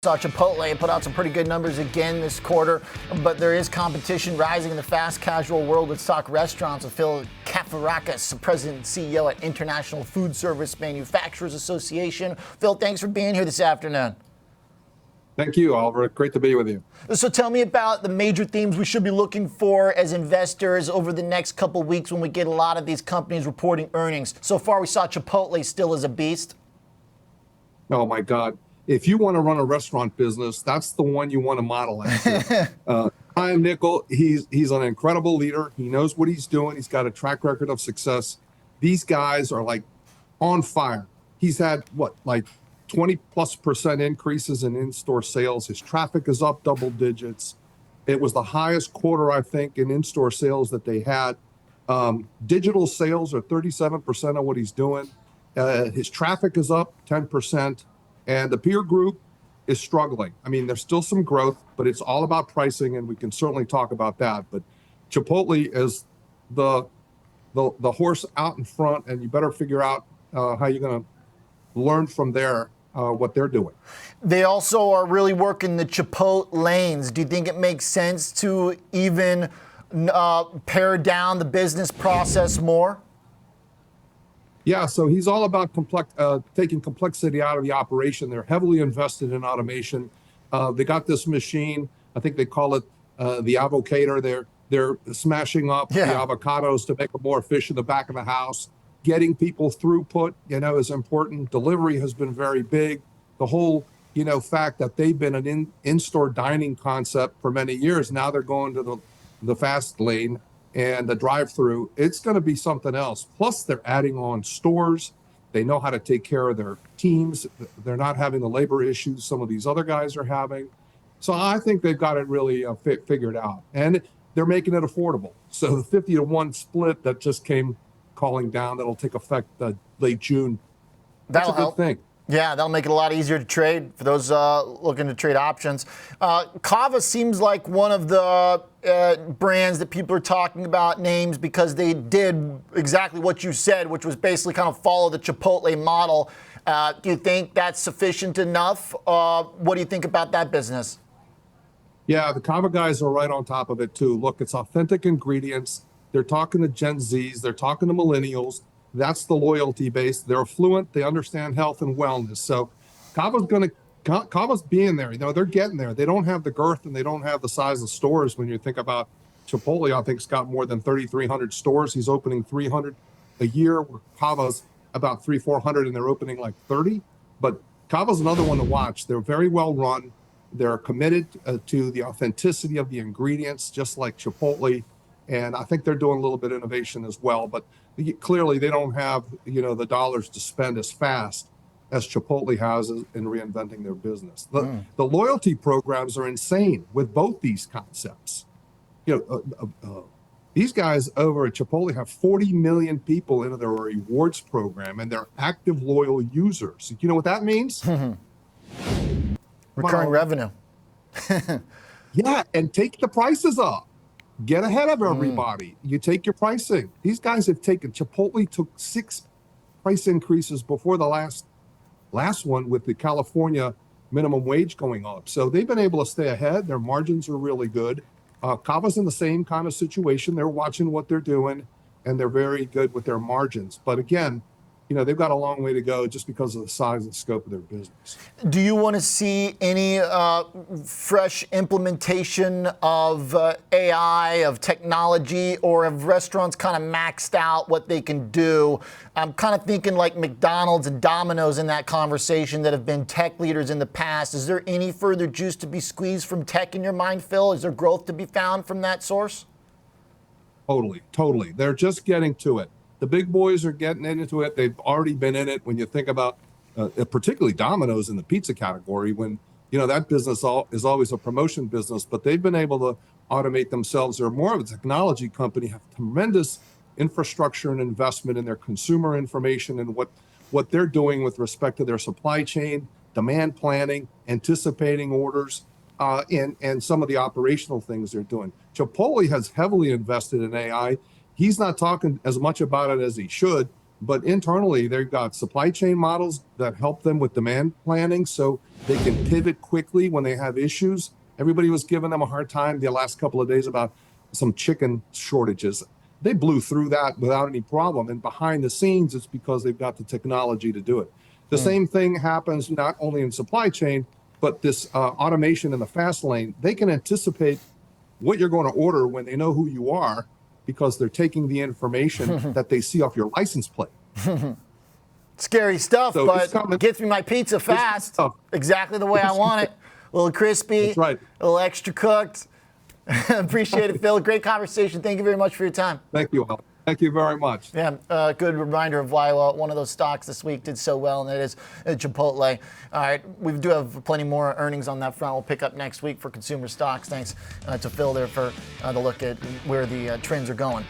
Saw Chipotle put out some pretty good numbers again this quarter, but there is competition rising in the fast casual world. Let's talk restaurants with Phil Kafarakis, President and CEO at International Food Service Manufacturers Association. Phil, thanks for being here this afternoon. Thank you, Oliver. Great to be with you. So tell me about the major themes we should be looking for as investors over the next couple weeks when we get a lot of these companies reporting earnings. So far, we saw Chipotle still as a beast. Oh, my God. If you want to run a restaurant business, that's the one you want to model after. Brian Niccol, he's an incredible leader. He knows what he's doing. He's got a track record of success. These guys are like on fire. He's had like 20+% increases in in-store sales. His traffic is up double digits. It was the highest quarter, I think, in in-store sales that they had. Digital sales are 37% of what he's doing. His traffic is up 10%. And the peer group is struggling. I mean, there's still some growth, but it's all about pricing, and we can certainly talk about that. But Chipotle is the horse out in front, and you better figure out how you're going to learn from there what they're doing. They also are really working the Chipotle lanes. Do you think it makes sense to even pare down the business process more? Yeah, so he's all about taking complexity out of the operation. They're heavily invested in automation. They got this machine, I think they call it the avocator. They're smashing up the avocados to make them more efficient in the back of the house. Getting people throughput, is important. Delivery has been very big. The whole, fact that they've been an in-store dining concept for many years. Now they're going to the fast lane and the drive-through. It's going to be something else. Plus, they're adding on stores. They know how to take care of their teams. They're not having the labor issues some of these other guys are having. So I think they've got it really figured out. And they're making it affordable. So the 50-to-1 split that just came calling down, that'll take effect late June. That's a good thing. Yeah, that'll make it a lot easier to trade for those looking to trade options. Cava seems like one of the brands that people are talking about, names, because they did exactly what you said, which was basically kind of follow the Chipotle model. Do you think that's sufficient enough? What do you think about that business? Yeah, the Cava guys are right on top of it, too. Look, it's authentic ingredients. They're talking to Gen Zs. They're talking to millennials. That's the loyalty base. They're affluent. They understand health and wellness. So Cava's being there. They're getting there. They don't have the girth and they don't have the size of stores. When you think about Chipotle, I think it's got more than 3,300 stores. He's opening 300 a year. Cava's about 400, and they're opening like 30. But Cava's another one to watch. They're very well run. They're committed to the authenticity of the ingredients, just like Chipotle. And I think they're doing a little bit of innovation as well. But clearly, they don't have, the dollars to spend as fast as Chipotle has in reinventing their business. The loyalty programs are insane with both these concepts. These guys over at Chipotle have 40 million people into their rewards program, and they're active, loyal users. You know what that means? Recurring revenue. Yeah, and take the prices up. Get ahead of everybody. You take your pricing. These guys have Chipotle took 6 price increases before the last one with the California minimum wage going up. So they've been able to stay ahead. Their margins are really good. Cava's in the same kind of situation. They're watching what they're doing, and they're very good with their margins. But again, they've got a long way to go just because of the size and scope of their business. Do you want to see any fresh implementation of AI, of technology, or have restaurants kind of maxed out what they can do? I'm kind of thinking like McDonald's and Domino's in that conversation that have been tech leaders in the past. Is there any further juice to be squeezed from tech in your mind, Phil? Is there growth to be found from that source? Totally. They're just getting to it. The big boys are getting into it. They've already been in it. When you think about particularly Domino's in the pizza category, when, that business is always a promotion business, but they've been able to automate themselves. They're more of a technology company, have tremendous infrastructure and investment in their consumer information and what they're doing with respect to their supply chain, demand planning, anticipating orders, and some of the operational things they're doing. Chipotle has heavily invested in AI. He's not talking as much about it as he should, But internally, they've got supply chain models that help them with demand planning so they can pivot quickly when they have issues. Everybody was giving them a hard time the last couple of days about some chicken shortages. They blew through that without any problem. And behind the scenes, it's because they've got the technology to do it. The same thing happens not only in supply chain, but this automation in the fast lane. They can anticipate what you're going to order when they know who you are, because they're taking the information that they see off your license plate. Scary stuff, So but gets me my pizza fast. Exactly the way I want it. A little crispy, That's right. a little extra cooked. Appreciate it, Phil. Great conversation. Thank you very much for your time. Thank you, Al. Thank you very much. Yeah, good reminder of why one of those stocks this week did so well, and it is Chipotle. All right, we do have plenty more earnings on that front. We'll pick up next week for consumer stocks. Thanks to Phil there for the look at where the trends are going.